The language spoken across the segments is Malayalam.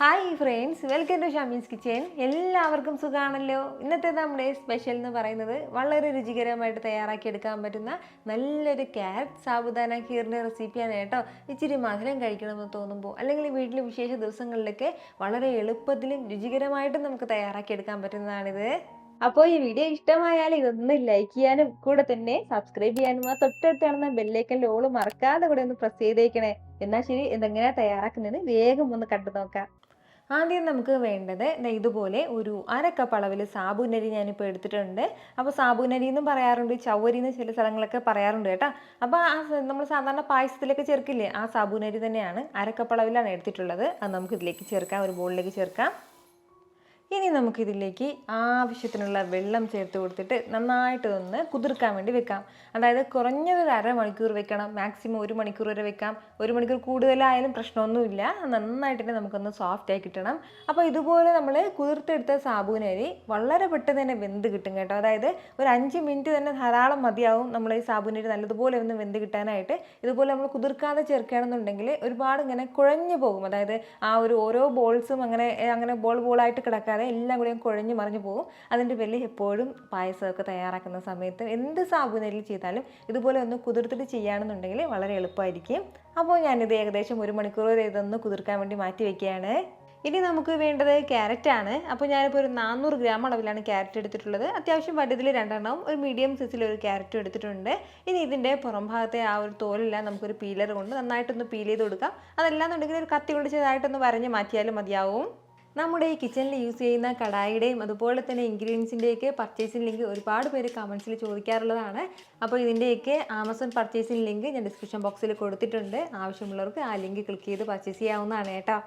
ഹായ് ഫ്രണ്ട്സ്, വെൽക്കം ടു ഷമീസ് കിച്ചൻ. എല്ലാവർക്കും സുഖമാണല്ലോ. ഇന്നത്തെ നമ്മുടെ സ്പെഷ്യൽ എന്ന് പറയുന്നത് വളരെ രുചികരമായിട്ട് തയ്യാറാക്കിയെടുക്കാൻ പറ്റുന്ന നല്ലൊരു ക്യാരറ്റ് സാബുദാന ഖീറിൻ്റെ റെസിപ്പിയാണ് കേട്ടോ. ഇച്ചിരി മധുരം കഴിക്കണമെന്ന് തോന്നുമ്പോൾ അല്ലെങ്കിൽ വീട്ടിൽ വിശേഷ ദിവസങ്ങളിലൊക്കെ വളരെ എളുപ്പത്തിലും രുചികരമായിട്ടും നമുക്ക് തയ്യാറാക്കിയെടുക്കാൻ പറ്റുന്നതാണിത്. അപ്പോൾ ഈ വീഡിയോ ഇഷ്ടമായാൽ ഇതൊന്ന് ലൈക്ക് ചെയ്യാനും കൂടെ തന്നെ സബ്സ്ക്രൈബ് ചെയ്യാനും ആ തൊട്ടടുത്ത് കാണുന്ന ബെല്ലൈക്കൻ്റെ ഓള് മറക്കാതെ കൂടെ ഒന്ന് പ്രസ് ചെയ്തേക്കണേ. എന്നാൽ ശരി, ഇതെങ്ങനെയാണ് തയ്യാറാക്കുന്നത് വേഗം ഒന്ന് കണ്ടു നോക്കാം. ആദ്യം നമുക്ക് വേണ്ടത് ഇതുപോലെ ഒരു അരക്കപ്പ് അളവിൽ സാബുനരി ഞാനിപ്പോൾ എടുത്തിട്ടുണ്ട്. അപ്പോൾ സാബുനരി എന്നും പറയാറുണ്ട്, ചവ്വരി എന്ന് ചില സ്ഥലങ്ങളൊക്കെ പറയാറുണ്ട് കേട്ടോ. അപ്പോൾ നമ്മൾ സാധാരണ പായസത്തിലൊക്കെ ചേർക്കില്ലേ, ആ സാബുനരി തന്നെയാണ്. അരക്കപ്പ് അളവിലാണ് എടുത്തിട്ടുള്ളത്. അത് നമുക്ക് ഇതിലേക്ക് ചേർക്കാം, ഒരു ബോളിലേക്ക് ചേർക്കാം. ഇനി നമുക്കിതിലേക്ക് ആവശ്യത്തിനുള്ള വെള്ളം ചേർത്ത് കൊടുത്തിട്ട് നന്നായിട്ട് ഒന്ന് കുതിർക്കാൻ വേണ്ടി വെക്കാം. അതായത് കുറഞ്ഞതൊരു അരമണിക്കൂർ വെക്കണം, മാക്സിമം 1 മണിക്കൂർ വരെ വെക്കാം. 1 മണിക്കൂർ കൂടുതലായാലും പ്രശ്നമൊന്നുമില്ല. നന്നായിട്ട് തന്നെ നമുക്കൊന്ന് സോഫ്റ്റായി കിട്ടണം. അപ്പോൾ ഇതുപോലെ നമ്മൾ കുതിർത്തെടുത്ത സാബുനരി വളരെ പെട്ടെന്ന് തന്നെ വെന്ത് കിട്ടും കേട്ടോ. അതായത് ഒരു 5 മിനിറ്റ് തന്നെ ധാരാളം മതിയാവും നമ്മൾ ഈ സാബുനരി നല്ലതുപോലെ ഒന്ന് വെന്ത് കിട്ടാനായിട്ട്. ഇതുപോലെ നമ്മൾ കുതിർക്കാതെ ചേർക്കുകയാണെന്നുണ്ടെങ്കിൽ ഒരുപാട് ഇങ്ങനെ കുഴഞ്ഞു പോകും. അതായത് ആ ഒരു ഓരോ ബോൾസും അങ്ങനെ ബോളായിട്ട് കിടക്കാതെ എല്ലാം കൂടി കുഴഞ്ഞു മറിഞ്ഞു പോകും. അതിൻ്റെ പേരിൽ എപ്പോഴും പായസമൊക്കെ തയ്യാറാക്കുന്ന സമയത്ത് എന്ത് സാബുനരിയിൽ ചെയ്താലും ഇതുപോലെ ഒന്ന് കുതിർത്തിട്ട് ചെയ്യുകയാണെന്നുണ്ടെങ്കിൽ വളരെ എളുപ്പമായിരിക്കും. അപ്പോൾ ഞാനിത് ഏകദേശം 1 മണിക്കൂർ വരെ ഇതൊന്ന് കുതിർക്കാൻ വേണ്ടി മാറ്റി വയ്ക്കുകയാണ്. ഇനി നമുക്ക് വേണ്ടത് ക്യാരറ്റാണ്. അപ്പോൾ ഞാനിപ്പോൾ ഒരു 400 ഗ്രാം അളവിലാണ് ക്യാരറ്റ് എടുത്തിട്ടുള്ളത്. അത്യാവശ്യം വലുതിൽ 2 ഒരു മീഡിയം സൈസിൽ ഒരു ക്യാരറ്റും എടുത്തിട്ടുണ്ട്. ഇനി ഇതിൻ്റെ പുറം ഭാഗത്തെ ആ ഒരു തോലെല്ലാം നമുക്കൊരു പീലർ കൊണ്ട് നന്നായിട്ടൊന്ന് പീൽ ചെയ്ത് കൊടുക്കാം. അതല്ലാന്നുണ്ടെങ്കിൽ ഒരു കത്തി കൊണ്ട് ചെറുതായിട്ടൊന്ന് വരഞ്ഞ് മാറ്റിയാലും മതിയാവും. നമ്മുടെ ഈ കിച്ചണിൽ യൂസ് ചെയ്യുന്ന കടായിയുടെയും അതുപോലെ തന്നെ ഇൻഗ്രീഡിയൻസിൻ്റെയൊക്കെ പർച്ചേസിംഗ് ലിങ്ക് ഒരുപാട് പേര് കമൻസിൽ ചോദിക്കാറുള്ളതാണ്. അപ്പോൾ ഇതിൻ്റെയൊക്കെ ആമസോൺ പർച്ചേസിംഗ് ലിങ്ക് ഞാൻ ഡിസ്ക്രിപ്ഷൻ ബോക്സിൽ കൊടുത്തിട്ടുണ്ട്. ആവശ്യമുള്ളവർക്ക് ആ ലിങ്ക് ക്ലിക്ക് ചെയ്ത് പർച്ചേസ് ചെയ്യാവുന്നതാണ് കേട്ടോ.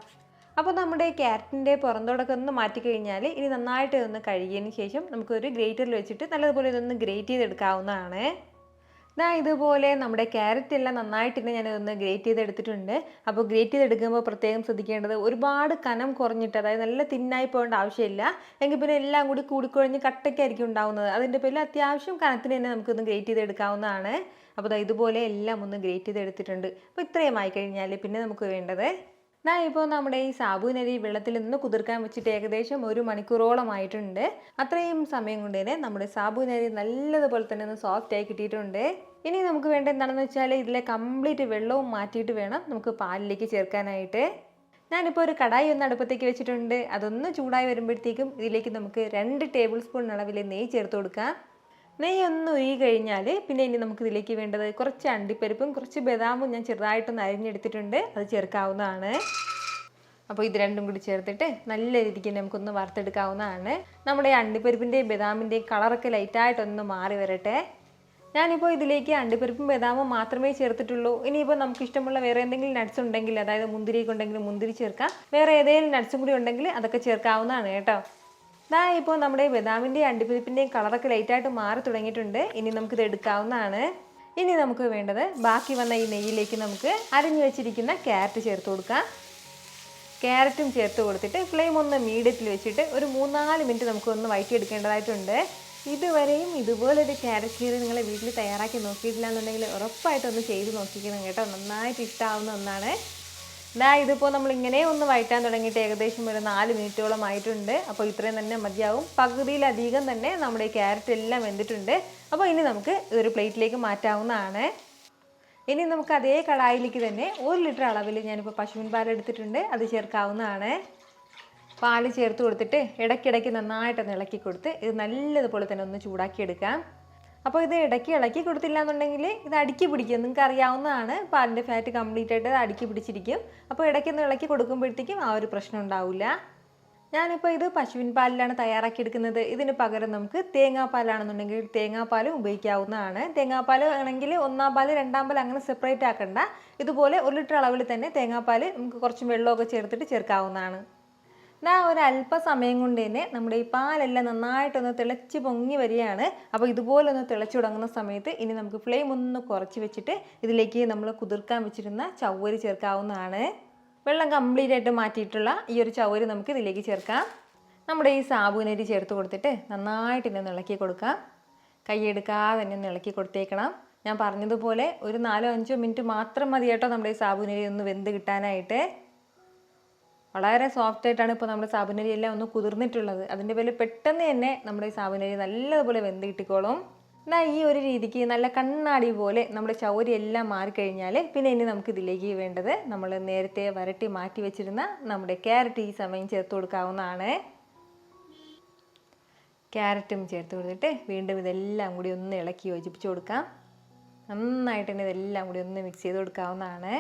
അപ്പോൾ നമ്മുടെ ക്യാരറ്റിൻ്റെ പുറന്തോടൊക്കെ ഒന്ന് മാറ്റിക്കഴിഞ്ഞാൽ ഇനി നന്നായിട്ട് ഒന്ന് കഴുകിയതിന് ശേഷം നമുക്കൊരു ഗ്രേറ്ററിൽ വെച്ചിട്ട് നല്ലതുപോലെ ഇതൊന്ന് ഗ്രേറ്റ് ചെയ്തെടുക്കാവുന്നതാണ്. ഇതുപോലെ നമ്മുടെ ക്യാരറ്റ് എല്ലാം നന്നായിട്ട് തന്നെ ഞാനതൊന്ന് ഗ്രേറ്റ് ചെയ്തെടുത്തിട്ടുണ്ട്. അപ്പോൾ ഗ്രേറ്റ് ചെയ്തെടുക്കുമ്പോൾ പ്രത്യേകം ശ്രദ്ധിക്കേണ്ടത് ഒരുപാട് കനം കുറഞ്ഞിട്ട്, അതായത് നല്ല തിന്നായി പോകേണ്ട ആവശ്യമില്ല. എങ്കിൽ പിന്നെ എല്ലാം കൂടി കൂടിക്കുഴഞ്ഞ് കട്ടയ്ക്കായിരിക്കും ഉണ്ടാവുന്നത്. അതിൻ്റെ പേരിൽ അത്യാവശ്യം കനത്തിന് തന്നെ നമുക്കൊന്ന് ഗ്രേറ്റ് ചെയ്തെടുക്കാവുന്നതാണ്. അപ്പോൾ ഇതുപോലെ എല്ലാം ഒന്ന് ഗ്രേറ്റ് ചെയ്തെടുത്തിട്ടുണ്ട്. അപ്പോൾ ഇത്രയും ആയി കഴിഞ്ഞാൽ പിന്നെ നമുക്ക് വേണ്ടത് ഇപ്പോൾ നമ്മുടെ ഈ സാബുനരി വെള്ളത്തിൽ നിന്ന് കുതിർക്കാൻ വെച്ചിട്ട് ഏകദേശം 1 മണിക്കൂറോളമായിട്ടുണ്ട്. അത്രയും സമയം കൊണ്ട് തന്നെ നമ്മുടെ സാബുനരി നല്ലതുപോലെ തന്നെ ഒന്ന് സോഫ്റ്റായി കിട്ടിയിട്ടുണ്ട്. ഇനി നമുക്ക് വേണ്ട എന്താണെന്ന് വെച്ചാൽ ഇതിലെ കംപ്ലീറ്റ് വെള്ളവും മാറ്റിയിട്ട് വേണം നമുക്ക് പാലിലേക്ക് ചേർക്കാനായിട്ട്. ഞാനിപ്പോൾ ഒരു കടായി ഒന്ന് അടുപ്പത്തേക്ക് വെച്ചിട്ടുണ്ട്. അതൊന്ന് ചൂടായി വരുമ്പോഴത്തേക്കും ഇതിലേക്ക് നമുക്ക് 2 ടേബിൾ സ്പൂൺ അളവിൽ നെയ്യ് ചേർത്ത് കൊടുക്കാം. നെയ്യ് ഒന്ന് ഉരുകി കഴിഞ്ഞാൽ പിന്നെ ഇനി നമുക്ക് ഇതിലേക്ക് വേണ്ടത് കുറച്ച് അണ്ടിപ്പരിപ്പും കുറച്ച് ബദാമും ഞാൻ ചെറുതായിട്ടൊന്ന് അരിഞ്ഞെടുത്തിട്ടുണ്ട്. അത് ചേർക്കാവുന്നതാണ്. അപ്പോൾ ഇത് രണ്ടും കൂടി ചേർത്തിട്ട് നല്ല രീതിക്ക് നമുക്കൊന്ന് വറുത്തെടുക്കാവുന്നതാണ്. നമ്മുടെ അണ്ടിപ്പരിപ്പിൻ്റെയും ബദാമിൻ്റെയും കളറൊക്കെ ലൈറ്റായിട്ടൊന്ന് മാറി വരട്ടെ. ഞാനിപ്പോൾ ഇതിലേക്ക് അണ്ടിപ്പരിപ്പും ബദാമും മാത്രമേ ചേർത്തിട്ടുള്ളൂ. ഇനിയിപ്പോൾ നമുക്ക് ഇഷ്ടമുള്ള വേറെ എന്തെങ്കിലും നട്ട്സ് ഉണ്ടെങ്കിൽ, അതായത് മുന്തിരിയൊക്കെ ഉണ്ടെങ്കിൽ മുന്തിരി ചേർക്കാം. വേറെ ഏതെങ്കിലും നട്ട്സും കൂടി ഉണ്ടെങ്കിൽ അതൊക്കെ ചേർക്കാവുന്നതാണ് കേട്ടോ. ഇപ്പോൾ നമ്മുടെ ബദാമിൻ്റെയും അണ്ടിപ്പരിപ്പിൻ്റെയും കളറൊക്കെ ലൈറ്റായിട്ട് മാറി തുടങ്ങിയിട്ടുണ്ട്. ഇനി നമുക്കിത് എടുക്കാവുന്നതാണ്. ഇനി നമുക്ക് വേണ്ടത് ബാക്കി വന്ന ഈ നെയ്യിലേക്ക് നമുക്ക് അരിഞ്ഞു വെച്ചിരിക്കുന്ന ക്യാരറ്റ് ചേർത്ത് കൊടുക്കാം. ക്യാരറ്റും ചേർത്ത് കൊടുത്തിട്ട് ഫ്ലെയിം ഒന്ന് മീഡിയത്തിൽ വെച്ചിട്ട് ഒരു 3-4 മിനിറ്റ് നമുക്കൊന്ന് വഴറ്റിയെടുക്കേണ്ടതായിട്ടുണ്ട്. ഇതുവരെയും ഇതുപോലൊരു ക്യാരറ്റ് കീറി നിങ്ങൾ വീട്ടിൽ തയ്യാറാക്കി നോക്കിയിട്ടില്ല എന്നുണ്ടെങ്കിൽ ഉറപ്പായിട്ടൊന്ന് ചെയ്ത് നോക്കിക്കണം കേട്ടോ. നന്നായിട്ട് ഇഷ്ടമാവുന്ന ഒന്നാണ്. ഇതിപ്പോൾ നമ്മളിങ്ങനെ ഒന്ന് വഴറ്റാൻ തുടങ്ങിയിട്ട് ഏകദേശം ഒരു 4 മിനിറ്റോളം ആയിട്ടുണ്ട്. അപ്പോൾ ഇത്രയും തന്നെ മതിയാവും. പകുതിയിലധികം തന്നെ നമ്മുടെ ക്യാരറ്റ് എല്ലാം വെന്തിട്ടുണ്ട്. അപ്പോൾ ഇനി നമുക്ക് ഒരു പ്ലേറ്റിലേക്ക് മാറ്റാവുന്നതാണ്. ഇനി നമുക്ക് അതേ കടായിലേക്ക് തന്നെ 1 ലിറ്റർ അളവിൽ ഞാനിപ്പോൾ പശുവിൻ പാൽ എടുത്തിട്ടുണ്ട്. അത് ചേർക്കാവുന്നതാണ്. പാൽ ചേർത്ത് കൊടുത്തിട്ട് ഇടയ്ക്കിടയ്ക്ക് നന്നായിട്ടൊന്ന് ഇളക്കി കൊടുത്ത് ഇത് നല്ലതുപോലെ തന്നെ ഒന്ന് ചൂടാക്കിയെടുക്കാം. അപ്പോൾ ഇത് ഇടയ്ക്ക് ഇളക്കി കൊടുത്തില്ല എന്നുണ്ടെങ്കിൽ ഇത് അടുക്കി പിടിക്കും. നിങ്ങൾക്ക് അറിയാവുന്നതാണ്, പാലിൻ്റെ ഫാറ്റ് കംപ്ലീറ്റ് ആയിട്ട് അടുക്കി പിടിച്ചിരിക്കും. അപ്പോൾ ഇടയ്ക്കൊന്ന് ഇളക്കി കൊടുക്കുമ്പോഴത്തേക്കും ആ ഒരു പ്രശ്നം ഉണ്ടാവില്ല. ഞാനിപ്പോൾ ഇത് പശുവിൻ പാലിലാണ് തയ്യാറാക്കിയെടുക്കുന്നത്. ഇതിന് പകരം നമുക്ക് തേങ്ങാപ്പാലാണെന്നുണ്ടെങ്കിൽ തേങ്ങാപ്പാലും ഉപയോഗിക്കാവുന്നതാണ്. തേങ്ങാപ്പാൽ ആണെങ്കിൽ 1-ാം പാൽ 2-ാം പാൽ അങ്ങനെ സെപ്പറേറ്റ് ആക്കണ്ട. ഇതുപോലെ 1 ലിറ്റർ അളവിൽ തന്നെ തേങ്ങാപ്പാൽ നമുക്ക് കുറച്ച് വെള്ളമൊക്കെ ചേർത്തിട്ട് ചേർക്കാവുന്നതാണ്. ഒരല്പസമയം കൊണ്ട് തന്നെ നമ്മുടെ ഈ പാലെല്ലാം നന്നായിട്ടൊന്ന് തിളച്ച് പൊങ്ങി വരികയാണ്. അപ്പോൾ ഇതുപോലെ ഒന്ന് തിളച്ചു തുടങ്ങുന്ന സമയത്ത് ഇനി നമുക്ക് ഫ്ലെയിം ഒന്ന് കുറച്ച് വെച്ചിട്ട് ഇതിലേക്ക് നമ്മൾ കുതിർക്കാൻ വെച്ചിരുന്ന ചവ്വരി ചേർക്കാവുന്നതാണ്. വെള്ളം കംപ്ലീറ്റ് ആയിട്ട് മാറ്റിയിട്ടുള്ള ഈ ഒരു ചവ്വരി നമുക്ക് ഇതിലേക്ക് ചേർക്കാം. നമ്മുടെ ഈ സാബുനരി ചേർത്ത് കൊടുത്തിട്ട് നന്നായിട്ട് തന്നെ ഇളക്കി കൊടുക്കാം. കൈയെടുക്കാതെ തന്നെ ഒന്ന് ഇളക്കി കൊടുത്തേക്കണം. ഞാൻ പറഞ്ഞതുപോലെ ഒരു 4-5 മിനിറ്റ് മാത്രം മതി കേട്ടോ നമ്മുടെ ഈ സാബുനരി ഒന്ന് വെന്ത് കിട്ടാനായിട്ട്. വളരെ സോഫ്റ്റ് ആയിട്ടാണ് ഇപ്പോൾ നമ്മുടെ സാബുനരി എല്ലാം ഒന്ന് കുതിർന്നിട്ടുള്ളത്. അതിൻ്റെ പേരിൽ പെട്ടെന്ന് തന്നെ നമ്മുടെ ഈ സാബുനരി നല്ലതുപോലെ വെന്ത് കിട്ടിക്കോളും. എന്നാൽ ഈ ഒരു രീതിക്ക് നല്ല കണ്ണാടി പോലെ നമ്മുടെ ചൗരി എല്ലാം മാറിക്കഴിഞ്ഞാൽ പിന്നെ ഇനി നമുക്ക് ഇതിലേക്ക് വേണ്ടത് നമ്മൾ നേരത്തെ വരട്ടി മാറ്റി വെച്ചിരുന്ന നമ്മുടെ ക്യാരറ്റ് ഈ സമയം ചേർത്ത് കൊടുക്കാവുന്നതാണ്. ക്യാരറ്റും ചേർത്ത് കൊടുത്തിട്ട് വീണ്ടും ഇതെല്ലാം കൂടി ഒന്ന് ഇളക്കി യോജിപ്പിച്ച് കൊടുക്കാം. നന്നായിട്ട് തന്നെ ഇതെല്ലാം കൂടി ഒന്ന് മിക്സ് ചെയ്ത് കൊടുക്കാവുന്നതാണ്.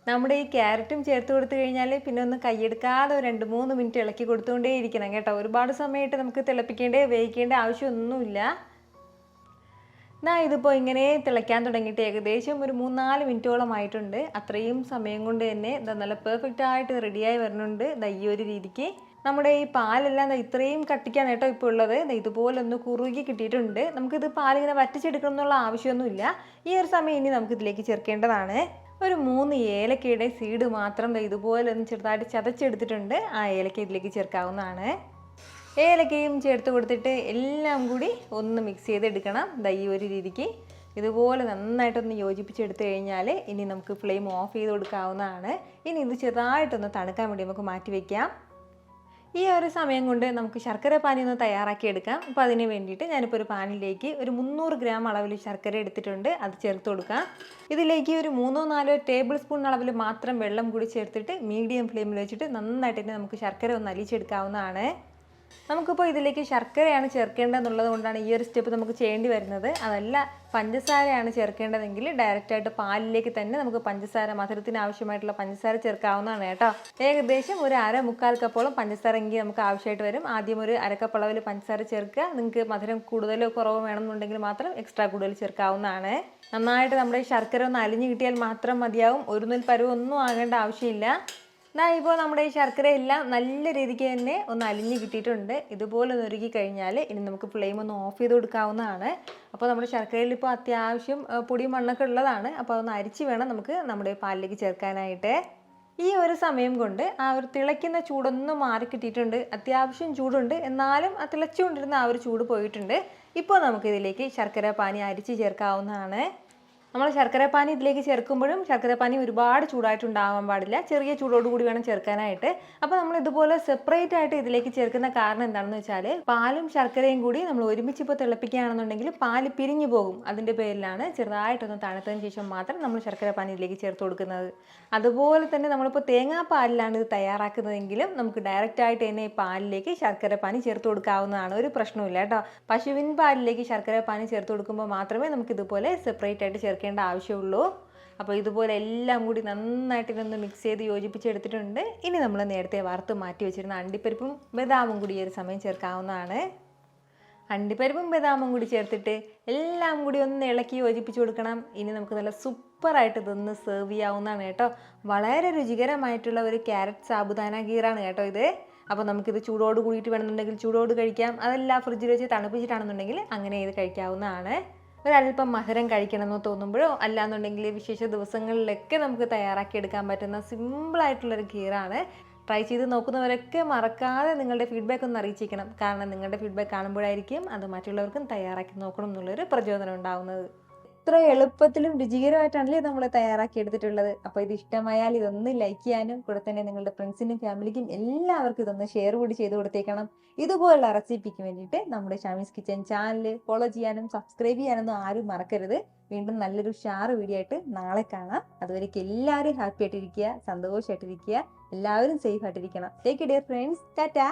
നമ്മുടെ ഈ ക്യാരറ്റും ചേർത്ത് കൊടുത്തു കഴിഞ്ഞാൽ പിന്നെ ഒന്ന് കൈയെടുക്കാതെ 2-3 മിനിറ്റ് ഇളക്കി കൊടുത്തുകൊണ്ടേ ഇരിക്കണം കേട്ടോ. ഒരുപാട് സമയമായിട്ട് നമുക്ക് തിളപ്പിക്കേണ്ട വേവിക്കേണ്ട ആവശ്യമൊന്നുമില്ല. ഇതിപ്പോൾ ഇങ്ങനെ തിളയ്ക്കാൻ തുടങ്ങിയിട്ട് ഏകദേശം ഒരു 3-4 മിനിറ്റോളം ആയിട്ടുണ്ട്. അത്രയും സമയം കൊണ്ട് തന്നെ നല്ല പെർഫെക്റ്റ് ആയിട്ട് റെഡിയായി വരുന്നുണ്ട്. ഈ ഒരു രീതിക്ക് നമ്മുടെ ഈ പാലെല്ലാം ഇത്രയും കട്ടിക്കാണ് കേട്ടോ ഇപ്പോൾ ഉള്ളത്. ഇതുപോലെ ഒന്ന് കുറുകി കിട്ടിയിട്ടുണ്ട്. നമുക്കിത് പാലിങ്ങനെ വറ്റിച്ചെടുക്കണം എന്നുള്ള ആവശ്യമൊന്നുമില്ല. ഈ ഒരു സമയം ഇനി നമുക്കിതിലേക്ക് ചേർക്കേണ്ടതാണ് ഒരു 3 ഏലക്കയുടെ സീഡ് മാത്രം ഇതുപോലെ ഒന്ന് ചെറുതായിട്ട് ചതച്ചെടുത്തിട്ടുണ്ട്. ആ ഏലക്ക ഇതിലേക്ക് ചേർക്കാവുന്നതാണ്. ഏലക്കയും ചേർത്ത് കൊടുത്തിട്ട് എല്ലാം കൂടി ഒന്ന് മിക്സ് ചെയ്തെടുക്കണം. ഈ ഒരു രീതിക്ക് ഇതുപോലെ നന്നായിട്ടൊന്ന് യോജിപ്പിച്ചെടുത്ത് കഴിഞ്ഞാൽ ഇനി നമുക്ക് ഫ്ലെയിം ഓഫ് ചെയ്ത് കൊടുക്കാവുന്നതാണ്. ഇനി ഇത് ചെറുതായിട്ടൊന്ന് തണുക്കാൻ വേണ്ടി നമുക്ക് മാറ്റി വയ്ക്കാം. ഈ ഒരു സമയം കൊണ്ട് നമുക്ക് ശർക്കര പാനി ഒന്ന് തയ്യാറാക്കി എടുക്കാം. അപ്പോൾ അതിന് വേണ്ടിയിട്ട് ഞാനിപ്പോൾ ഒരു പാനിലേക്ക് ഒരു 300 ഗ്രാം അളവിൽ ശർക്കര എടുത്തിട്ടുണ്ട്. അത് ചേർത്ത് കൊടുക്കാം. ഇതിലേക്ക് ഒരു 3-4 ടേബിൾ സ്പൂൺ അളവിൽ മാത്രം വെള്ളം കൂടി ചേർത്തിട്ട് മീഡിയം ഫ്ലെയിമിൽ വെച്ചിട്ട് നന്നായിട്ട് തന്നെ നമുക്ക് ശർക്കര ഒന്ന് അലിയിച്ചെടുക്കാവുന്നതാണ്. നമുക്കിപ്പോൾ ഇതിലേക്ക് ശർക്കരയാണ് ചേർക്കേണ്ടതെന്നുള്ളത് കൊണ്ടാണ് ഈ ഒരു സ്റ്റെപ്പ് നമുക്ക് ചെയ്യേണ്ടി വരുന്നത്. അതല്ല പഞ്ചസാരയാണ് ചേർക്കേണ്ടതെങ്കിൽ ഡയറക്റ്റായിട്ട് പാലിലേക്ക് തന്നെ നമുക്ക് പഞ്ചസാര മധുരത്തിന് ആവശ്യമായിട്ടുള്ള പഞ്ചസാര ചേർക്കാവുന്നതാണ് കേട്ടോ. ഏകദേശം ഒരു 1/4-3/4 കപ്പോളം പഞ്ചസാര എങ്കിൽ നമുക്ക് ആവശ്യമായിട്ട് വരും. ആദ്യം ഒരു 1/2 കപ്പ് അളവിൽ പഞ്ചസാര ചേർക്കുക. നിങ്ങൾക്ക് മധുരം കൂടുതലോ കുറവോ വേണമെന്നുണ്ടെങ്കിൽ മാത്രം എക്സ്ട്രാ കൂടുതൽ ചേർക്കാവുന്നതാണ്. നന്നായിട്ട് നമ്മുടെ ശർക്കര ഒന്ന് അലിഞ്ഞ് കിട്ടിയാൽ മാത്രം മതിയാവും. ഒരു നുൽ പരുവൊന്നും ആകേണ്ട ആവശ്യമില്ല. ഇപ്പോൾ നമ്മുടെ ഈ ശർക്കര എല്ലാം നല്ല രീതിക്ക് തന്നെ ഒന്ന് അലിഞ്ഞ് കിട്ടിയിട്ടുണ്ട്. ഇതുപോലെ ഒന്ന് ഒരുക്കി കഴിഞ്ഞാൽ ഇനി നമുക്ക് ഫ്ലെയിം ഒന്ന് ഓഫ് ചെയ്ത് കൊടുക്കാവുന്നതാണ്. അപ്പോൾ നമ്മുടെ ശർക്കരയിൽ ഇപ്പോൾ അത്യാവശ്യം പൊടി മണ്ണൊക്കെ ഉള്ളതാണ്. അപ്പോൾ അതൊന്ന് അരിച്ച് വേണം നമുക്ക് നമ്മുടെ പാലിലേക്ക് ചേർക്കാനായിട്ട്. ഈ ഒരു സമയം കൊണ്ട് ആ ഒരു തിളയ്ക്കുന്ന ചൂടൊന്നും മാറി കിട്ടിയിട്ടുണ്ട്. അത്യാവശ്യം ചൂടുണ്ട്, എന്നാലും ആ തിളച്ചുകൊണ്ടിരുന്ന ആ ഒരു ചൂട് പോയിട്ടുണ്ട്. ഇപ്പോൾ നമുക്കിതിലേക്ക് ശർക്കര പാനി അരിച്ച് ചേർക്കാവുന്നതാണ്. നമ്മൾ ശർക്കര പാനി ഇതിലേക്ക് ചേർക്കുമ്പോഴും ശർക്കര പാനി ഒരുപാട് ചൂടായിട്ടുണ്ടാവാൻ പാടില്ല. ചെറിയ ചൂടോടുകൂടി വേണം ചേർക്കാനായിട്ട്. അപ്പോൾ നമ്മൾ ഇതുപോലെ സെപ്പറേറ്റ് ആയിട്ട് ഇതിലേക്ക് ചേർക്കുന്ന കാരണം എന്താണെന്ന് വെച്ചാൽ പാലും ശർക്കരയും കൂടി നമ്മൾ ഒരുമിച്ച് ഇപ്പോൾ തിളപ്പിക്കുകയാണെന്നുണ്ടെങ്കിൽ പാല് പിരിഞ്ഞു പോകും. അതിൻ്റെ പേരിലാണ് ചെറുതായിട്ടൊന്ന് തണുത്തതിന് ശേഷം മാത്രം നമ്മൾ ശർക്കര പാനി ഇതിലേക്ക് ചേർത്ത് കൊടുക്കുന്നത്. അതുപോലെ തന്നെ നമ്മളിപ്പോൾ തേങ്ങാപ്പാലിലാണ് ഇത് തയ്യാറാക്കുന്നതെങ്കിലും നമുക്ക് ഡയറക്റ്റായിട്ട് തന്നെ ഈ പാലിലേക്ക് ശർക്കര പാനി ചേർത്ത് കൊടുക്കാവുന്നതാണ്. ഒരു പ്രശ്നമില്ല കേട്ടോ. പശുവിൻ പാലിലേക്ക് ശർക്കര പാനി ചേർത്ത് കൊടുക്കുമ്പോൾ മാത്രമേ നമുക്ക് ഇതുപോലെ സെപ്പറേറ്റ് ആയിട്ട് ചേർക്കേണ്ട ആവശ്യമുള്ളൂ. അപ്പോൾ ഇതുപോലെ എല്ലാം കൂടി നന്നായിട്ട് ഇതൊന്ന് മിക്സ് ചെയ്ത് യോജിപ്പിച്ചെടുത്തിട്ടുണ്ട്. ഇനി നമ്മൾ നേരത്തെ വറുത്ത് മാറ്റി വെച്ചിരുന്ന അണ്ടിപ്പരിപ്പും ബദാമും കൂടി ഈ ഒരു സമയം ചേർക്കാവുന്നതാണ്. അണ്ടിപ്പരിപ്പും ബദാമും കൂടി ചേർത്തിട്ട് എല്ലാം കൂടി ഒന്ന് ഇളക്കി യോജിപ്പിച്ച് കൊടുക്കണം. ഇനി നമുക്ക് നല്ല സൂപ്പറായിട്ട് ഇതൊന്ന് സെർവ് ചെയ്യാവുന്നതാണ് കേട്ടോ. വളരെ രുചികരമായിട്ടുള്ള ഒരു ക്യാരറ്റ് സാബുദാന ഗീറാണ് കേട്ടോ ഇത്. അപ്പോൾ നമുക്കിത് ചൂടോട് കൂടിയിട്ട് വേണമെന്നുണ്ടെങ്കിൽ ചൂടോട് കഴിക്കാം. അതല്ല ഫ്രിഡ്ജിൽ വെച്ച് തണുപ്പിച്ചിട്ടാണെന്നുണ്ടെങ്കിൽ അങ്ങനെ ഇത് കഴിക്കാവുന്നതാണ്. ഒരല്പം മധുരം കഴിക്കണമെന്ന് തോന്നുമ്പോഴോ അല്ലാന്നുണ്ടെങ്കിൽ വിശേഷ ദിവസങ്ങളിലൊക്കെ നമുക്ക് തയ്യാറാക്കി എടുക്കാൻ പറ്റുന്ന സിമ്പിളായിട്ടുള്ളൊരു ഗീറാണ്. ട്രൈ ചെയ്ത് നോക്കുന്നവരൊക്കെ മറക്കാതെ നിങ്ങളുടെ ഫീഡ്ബാക്ക് ഒന്ന് അറിയിച്ചിരിക്കണം. കാരണം നിങ്ങളുടെ ഫീഡ്ബാക്ക് കാണുമ്പോഴായിരിക്കും അത് മറ്റുള്ളവർക്കും തയ്യാറാക്കി നോക്കണം എന്നുള്ളൊരു പ്രചോദനം ഉണ്ടാവുന്നത്. ഇത്ര എളുപ്പത്തിലും രുചികരമായിട്ടാണല്ലേ നമ്മൾ തയ്യാറാക്കി എടുത്തിട്ടുള്ളത്. അപ്പോൾ ഇത് ഇഷ്ടമായാൽ ഇതൊന്ന് ലൈക്ക് ചെയ്യാനും കൂടെ തന്നെ നിങ്ങളുടെ ഫ്രണ്ട്സിനും ഫാമിലിക്കും എല്ലാവർക്കും ഇതൊന്ന് ഷെയർ കൂടി ചെയ്ത് കൊടുത്തേക്കണം. ഇതുപോലുള്ള റെസിപ്പിക്ക് വേണ്ടിയിട്ട് നമ്മുടെ ഷാമീസ് കിച്ചൻ ചാനൽ ഫോളോ ചെയ്യാനും സബ്സ്ക്രൈബ് ചെയ്യാനൊന്നും ആരും മറക്കരുത്. വീണ്ടും നല്ലൊരു ഷാറ് വീഡിയോ ആയിട്ട് നാളെ കാണാം. അതുവരേക്കും എല്ലാവരും ഹാപ്പി ആയിട്ടിരിക്കുക, സന്തോഷമായിട്ടിരിക്കുക, എല്ലാവരും സേഫ് ആയിട്ടിരിക്കണം. Take care friends. ടാറ്റാ.